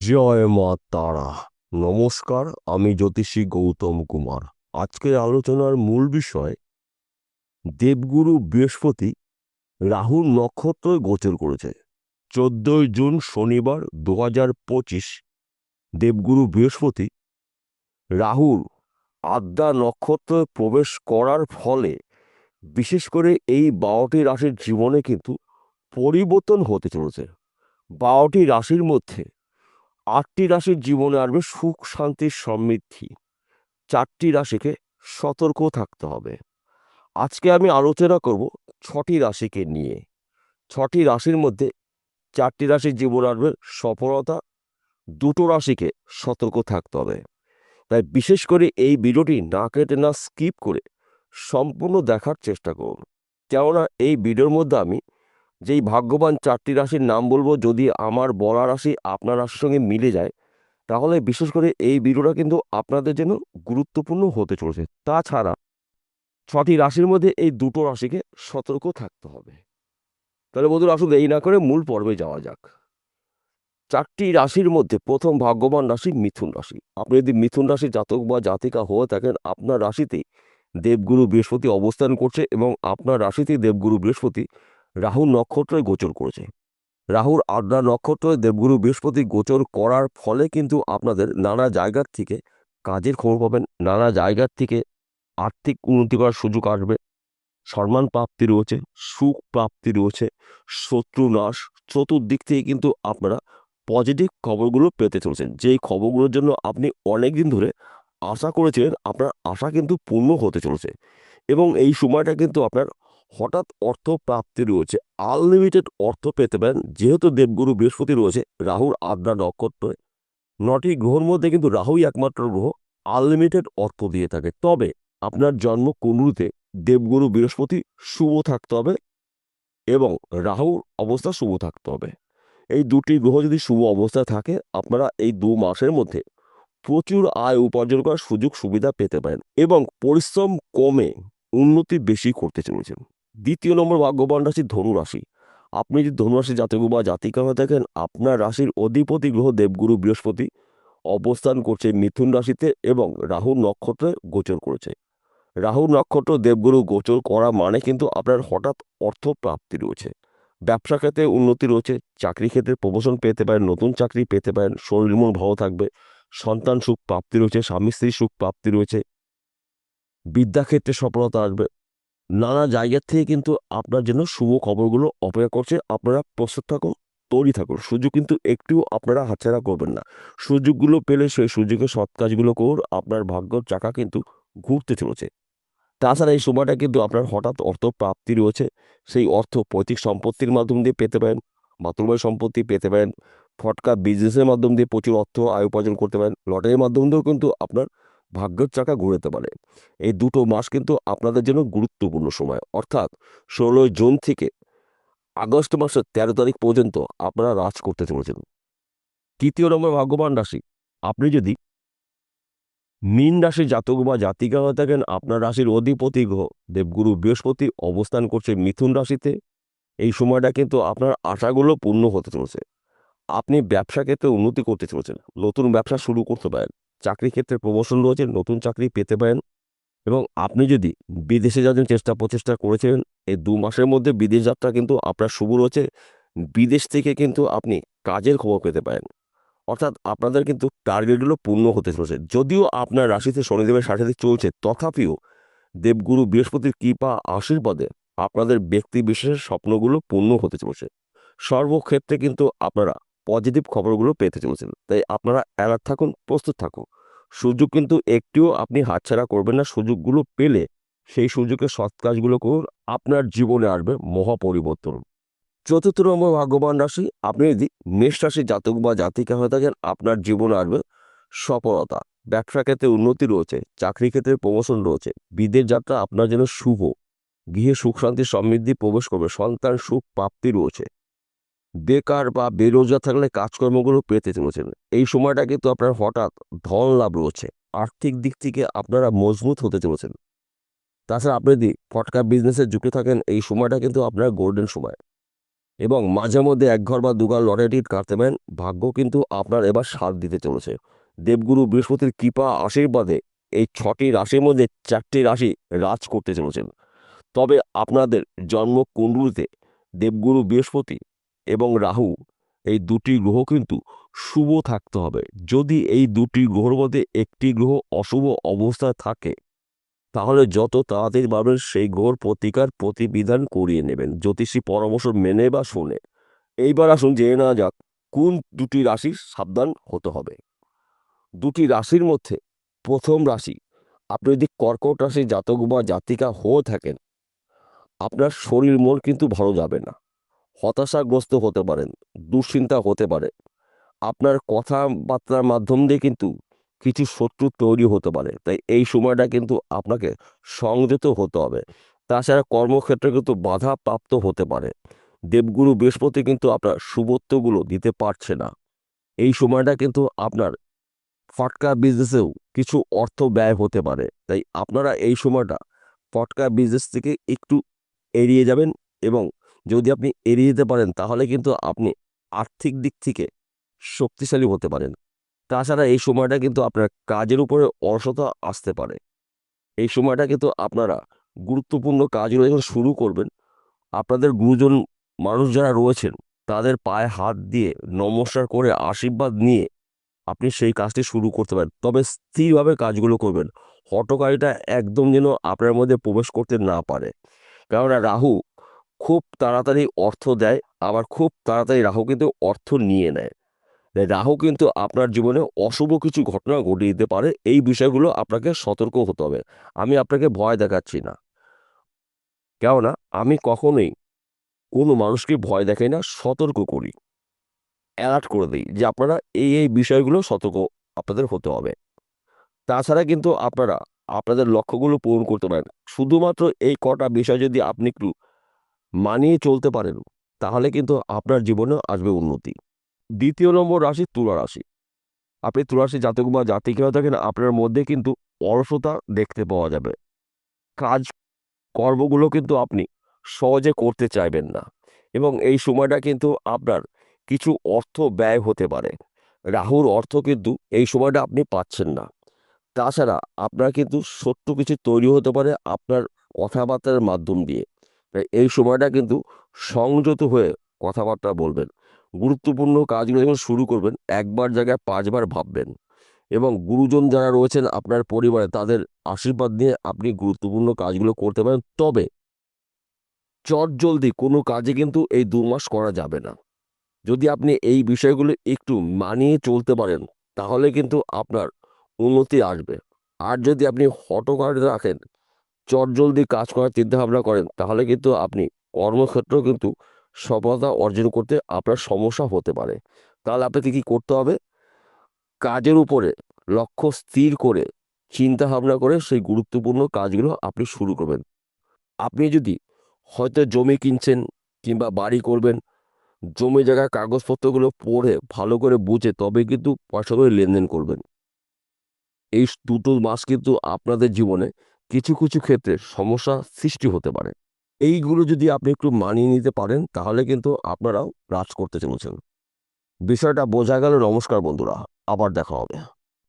জয় মা তারা। নমস্কার, আমি জ্যোতিষী গৌতম কুমার। আজকের আলোচনার মূল বিষয়, দেবগুরু বৃহস্পতি রাহুর নক্ষত্রে গোচর করেছে। 14 জুন শনিবার 2025 দেবগুরু বৃহস্পতি রাহুর আদ্রা নক্ষত্রে প্রবেশ করার ফলে বিশেষ করে এই 12টি রাশির জীবনে কিন্তু পরিবর্তন হতে চলেছে। 12টি রাশির মধ্যে 8টি রাশির জীবনে আসবে সুখ, শান্তি, সমৃদ্ধি। 4টি রাশিকে সতর্ক থাকতে হবে। আজকে আমি আলোচনা করব 6টি রাশিকে নিয়ে। 6টি রাশির মধ্যে 4টি রাশির জীবন আসবে সফলতা, 2টো রাশিকে সতর্ক থাকতে হবে। তাই বিশেষ করে এই ভিডিওটি না কেটে না স্কিপ করে সম্পূর্ণ দেখার চেষ্টা করুন। কেননা এই ভিডিওর মধ্যে আমি যেই ভাগ্যবান 4টি রাশির নাম বলবো, যদি আমার বলা রাশি আপনার রাশির সঙ্গে মিলে যায়, তাহলে বিশেষ করে এই ভিডিওটা কিন্তু আপনাদের জন্য গুরুত্বপূর্ণ হতে চলেছে। তাছাড়া 6টি রাশির মধ্যে এই 2টো রাশিকে সতর্ক থাকতে হবে। তাহলে বন্ধুরা, আসলে এই না করে মূল পর্বে যাওয়া যাক। 4টি রাশির মধ্যে প্রথম ভাগ্যবান রাশি মিথুন রাশি। আপনি যদি মিথুন রাশির জাতক বা জাতিকা হয়ে থাকেন, আপনার রাশিতেই দেবগুরু বৃহস্পতি অবস্থান করছে এবং আপনার রাশিতেই দেবগুরু বৃহস্পতি রাহুর নক্ষত্রে গোচর করেছে। রাহুর আদ্রা নক্ষত্রে দেবগুরু বৃহস্পতি গোচর করার ফলে কিন্তু আপনাদের নানা জায়গার থেকে কাজের খবর পাবেন, নানা জায়গার থেকে আর্থিক উন্নতি করার সুযোগ আসবে, সম্মান প্রাপ্তি রয়েছে, সুখ প্রাপ্তি রয়েছে, শত্রু নাশ। চতুর্দিক থেকে কিন্তু আপনারা পজিটিভ খবরগুলো পেতে চলেছেন। যেই খবরগুলোর জন্য আপনি অনেক দিন ধরে আশা করেছিলেন, আপনার আশা কিন্তু পূর্ণ হতে চলেছে। এবং এই সময়টা কিন্তু আপনার হঠাৎ অর্থ প্রাপ্তি রয়েছে, আনলিমিটেড অর্থ পেতে পারেন। যেহেতু দেবগুরু বৃহস্পতি রয়েছে রাহুর আদ্রা নক্ষত্রে, 9টি গ্রহের মধ্যে কিন্তু রাহুই একমাত্র গ্রহ আনলিমিটেড অর্থ দিয়ে থাকে। তবে আপনার জন্ম কুণ্ডলিতে দেবগুরু বৃহস্পতি শুভ থাকতে হবে এবং রাহুর অবস্থা শুভ থাকতে হবে। এই 2টি গ্রহ যদি শুভ অবস্থায় থাকে, আপনারা এই 2 মাসের মধ্যে প্রচুর আয় উপার্জন করার সুযোগ সুবিধা পেতে পারেন এবং পরিশ্রম কমে উন্নতি বেশি করতে চলেছেন। 2য় নম্বর ভাগ্যবান রাশি ধনু রাশি। আপনি যদি ধনু রাশি জাতক বা জাতিকা হয়ে থাকেন, আপনার রাশির অধিপতি গ্রহ দেবগুরু বৃহস্পতি অবস্থান করছে মিথুন রাশিতে এবং রাহুর নক্ষত্রে গোচর করেছে। রাহুর নক্ষত্র দেবগুরু গোচর করা মানে কিন্তু আপনার হঠাৎ অর্থ প্রাপ্তি রয়েছে, ব্যবসা ক্ষেত্রে উন্নতি রয়েছে, চাকরি ক্ষেত্রে প্রমোশন পেতে পারেন, নতুন চাকরি পেতে পারেন, শরীর মন ভালো থাকবে, সন্তান সুখ প্রাপ্তি রয়েছে, স্বামী স্ত্রী সুখ প্রাপ্তি রয়েছে, বিদ্যাক্ষেত্রে সফলতা আসবে। নানা জায়গার থেকে কিন্তু আপনার জন্য শুভ খবরগুলো অপেক্ষা করছে। আপনারা প্রস্তুত থাকুন, তৈরি থাকুন। সুযোগ কিন্তু একটুও আপনারা হাতছাড়া করবেন না। সুযোগগুলো পেলে সেই সুযোগে সৎ কাজগুলো করুন। আপনার ভাগ্যর চাকা কিন্তু ঘুরতে চলেছে। তাছাড়া এই সময়টা কিন্তু আপনার হঠাৎ অর্থ প্রাপ্তি রয়েছে। সেই অর্থ পৈতৃক সম্পত্তির মাধ্যম দিয়ে পেতে পারেন, মাতৃবাড়ি সম্পত্তি পেতে পারেন, ফটকা বিজনেসের মাধ্যম দিয়ে প্রচুর অর্থ আয় উপার্জন করতে পারেন, লটারির মাধ্যম দিয়েও কিন্তু আপনার ভাগ্যের চাকা ঘুরতে পারে। এই 2টো মাস কিন্তু আপনাদের জন্য গুরুত্বপূর্ণ সময়, অর্থাৎ 16 জুন থেকে আগস্ট মাসের 13 তারিখ পর্যন্ত আপনারা রাজ করতে চলেছেন। 3য় নম্বর ভাগ্যবান রাশি। আপনি যদি মীন রাশির জাতক বা জাতিকা হয়ে থাকেন, আপনার রাশির অধিপতি গ্রহ দেবগুরু বৃহস্পতি অবস্থান করছে মিথুন রাশিতে। এই সময়টা কিন্তু আপনার আশাগুলো পূর্ণ হতে চলেছে। আপনি ব্যবসা ক্ষেত্রে উন্নতি করতে চলেছেন, নতুন ব্যবসা শুরু করতে পারেন, চাকরি ক্ষেত্রে প্রমোশন রয়েছে, নতুন চাকরি পেতে পারেন। এবং আপনি যদি বিদেশে যাওয়ার জন্য প্রচেষ্টা করেছেন, এই 2 মাসের মধ্যে বিদেশ যাত্রা কিন্তু আপনার শুভ রয়েছে। বিদেশ থেকে কিন্তু আপনি কাজের খবর পেতে পারেন, অর্থাৎ আপনাদের কিন্তু টার্গেটগুলো পূর্ণ হতে চলেছে। যদিও আপনার রাশিতে শনিদেবের সাথে চলছে, তথাপিও দেবগুরু বৃহস্পতির কৃপা আশীর্বাদে আপনাদের ব্যক্তি বিশেষের স্বপ্নগুলো পূর্ণ হতে চলেছে। সর্বক্ষেত্রে কিন্তু আপনারা পজিটিভ খবরগুলো পেতে চলেছেন। তাই আপনারা অ্যালার্ট থাকুন, প্রস্তুত থাকুন। সুযোগ কিন্তু একটিও আপনি হাতছাড়া করবেন না। সুযোগগুলো পেলে সেই সুযোগে সৎ কাজগুলো করুন, আপনার জীবনে আসবে মহা পরিবর্তন। 4র্থ নম্বর ভাগ্যবান রাশি। আপনি যদি মেষ রাশির জাতক বা জাতিকা হয়ে থাকেন, আপনার জীবনে আসবে সফলতা, ব্যবসা ক্ষেত্রে উন্নতি রয়েছে, চাকরি ক্ষেত্রে প্রমোশন রয়েছে, বিদেশ যাত্রা আপনার জন্য শুভ, গৃহে সুখ শান্তি সমৃদ্ধি প্রবেশ করবে, সন্তান সুখ প্রাপ্তি রয়েছে। বেকার বা বেরোজগার থাকলে কাজকর্মগুলো পেতে চলেছেন। এই সময়টা কিন্তু আপনার হঠাৎ ধন লাভ রয়েছে, আর্থিক দিক থেকে আপনারা মজবুত হতে চলেছেন। তাছাড়া আপনি যদি ফটকা বিজনেসে যুক্ত থাকেন, এই সময়টা কিন্তু আপনার গোল্ডেন সময়। এবং মাঝে মধ্যে এক ঘর বা দুঘর লটারি টিকিট কাটতে পারেন। ভাগ্য কিন্তু আপনার এবার সাথ দিতে চলেছে। দেবগুরু বৃহস্পতির কৃপা আশীর্বাদে এই 6টি রাশির মধ্যে 4টি রাশি রাজ করতে চলেছেন। তবে আপনাদের জন্মকুণ্ডলিতে দেবগুরু বৃহস্পতি এবং রাহু এই দুটি গ্রহ কিন্তু শুভ থাকতে হবে। যদি এই দুটি গ্রহের মধ্যে একটি গ্রহ অশুভ অবস্থায় থাকে তাহলে যত তাড়াতাড়ি পারবেন সেই গ্রহর প্রতিকার প্রতিবিধান করিয়ে নেবেন, জ্যোতিষী পরামর্শ মেনে বা শুনে। এইবার আসুন জেনে নেওয়া যাক কোন দুটি রাশি সাবধান হতে হবে। দুটি রাশির মধ্যে প্রথম রাশি, আপনি যদি কর্কট রাশির জাতক বা জাতিকা হয়ে থাকেন, আপনার শরীর মন কিন্তু ভালো যাবে না, হতাশাগ্রস্ত হতে পারেন, দুশ্চিন্তা হতে পারে। আপনার কথাবার্তার মাধ্যম দিয়ে কিন্তু কিছু শত্রু তৈরি হতে পারে। তাই এই সময়টা কিন্তু আপনাকে সংযত হতে হবে। তাছাড়া কর্মক্ষেত্রে কিন্তু বাধা প্রাপ্ত হতে পারে। দেবগুরু বৃহস্পতি কিন্তু আপনার শুভত্বগুলো দিতে পারছে না। এই সময়টা কিন্তু আপনার ফটকা বিজনেসেও কিছু অর্থ ব্যয় হতে পারে। তাই আপনারা এই সময়টা ফটকা বিজনেস থেকে একটু এড়িয়ে যাবেন, এবং যদি আপনি এড়িয়ে যেতে পারেন তাহলে কিন্তু আপনি আর্থিক দিক থেকে শক্তিশালী হতে পারেন। তাছাড়া এই সময়টা কিন্তু আপনার কাজের উপরে অলসতা আসতে পারে। এই সময়টা কিন্তু আপনারা গুরুত্বপূর্ণ কাজগুলো যখন শুরু করবেন, আপনাদের গুরুজন মানুষ যারা রয়েছেন তাদের পায়ে হাত দিয়ে নমস্কার করে আশীর্বাদ নিয়ে আপনি সেই কাজটি শুরু করতে পারেন। তবে স্থিরভাবে কাজগুলো করবেন, হঠকারিতা একদম যেন আপনার মধ্যে প্রবেশ করতে না পারে। কেননা রাহু খুব তাড়াতাড়ি অর্থ দেয়, আবার খুব তাড়াতাড়ি রাহু কিন্তু অর্থ নিয়ে নেয়। তাই রাহু কিন্তু আপনার জীবনে অশুভ কিছু ঘটনা ঘটিয়ে দিতে পারে। এই বিষয়গুলো আপনাকে সতর্ক হতে হবে। আমি আপনাকে ভয় দেখাচ্ছি না, কেননা আমি কখনোই কোনো মানুষকে ভয় দেখাই না, সতর্ক করি, অ্যালার্ট করে দিই যে আপনারা এই বিষয়গুলো সতর্ক আপনাদের হতে হবে। তাছাড়া কিন্তু আপনারা আপনাদের লক্ষ্যগুলো পূরণ করতে পারেন। শুধুমাত্র এই কটা বিষয় যদি আপনি একটু মানিয়ে চলতে পারেন তাহলে কিন্তু আপনার জীবনে আসবে উন্নতি। দ্বিতীয় নম্বর রাশি তুলা রাশি। আপনি তুলা রাশি জাতক বা জাতিকা হয়ে থাকেন, আপনার মধ্যে কিন্তু অলসতা দেখতে পাওয়া যাবে। কাজ কর্মগুলো কিন্তু আপনি সহজে করতে চাইবেন না, এবং এই সময়টা কিন্তু আপনার কিছু অর্থ ব্যয় হতে পারে। রাহুর অর্থ কিন্তু এই সময়টা আপনি পাচ্ছেন না। তাছাড়া আপনার কিন্তু শত্রু কিছু তৈরি হতে পারে আপনার কথাবার্তার মাধ্যম দিয়ে। তাই এই সময়টা কিন্তু সংযত হয়ে কথাবার্তা বলবেন। গুরুত্বপূর্ণ কাজগুলো যখন শুরু করবেন একবার জায়গায় 5বার ভাববেন, এবং গুরুজন যারা রয়েছেন আপনার পরিবারে তাদের আশীর্বাদ নিয়ে আপনি গুরুত্বপূর্ণ কাজগুলো করতে পারেন। তবে চটজলদি কোনো কাজে কিন্তু এই 2 মাস করা যাবে না। যদি আপনি এই বিষয়গুলো একটু মানিয়ে চলতে পারেন তাহলে কিন্তু আপনার উন্নতি আসবে। আর যদি আপনি হঠকারিতা রাখেন, চটজলদি কাজ করার চিন্তাভাবনা করেন তাহলে কিন্তু আপনি কর্মক্ষেত্রেও কিন্তু সফলতা অর্জন করতে আপনার সমস্যা হতে পারে। তাহলে আপনাকে কী করতে হবে? কাজের উপরে লক্ষ্য স্থির করে চিন্তাভাবনা করে সেই গুরুত্বপূর্ণ কাজগুলো আপনি শুরু করবেন। আপনি যদি হয়তো জমি কিনছেন কিংবা বাড়ি করবেন, জমি জায়গার কাগজপত্রগুলো পড়ে ভালো করে বুঝে তবে কিন্তু পয়সাগুলো লেনদেন করবেন। এই দুটো মাস কিন্তু আপনাদের জীবনে কিছু কিছু ক্ষেত্রে সমস্যা সৃষ্টি হতে পারে। এইগুলো যদি আপনি একটু মানিয়ে নিতে পারেন তাহলে কিন্তু আপনারাও রাজ করতে চলেছেন। বিষয়টা বোঝা গেল। নমস্কার বন্ধুরা, আবার দেখা হবে।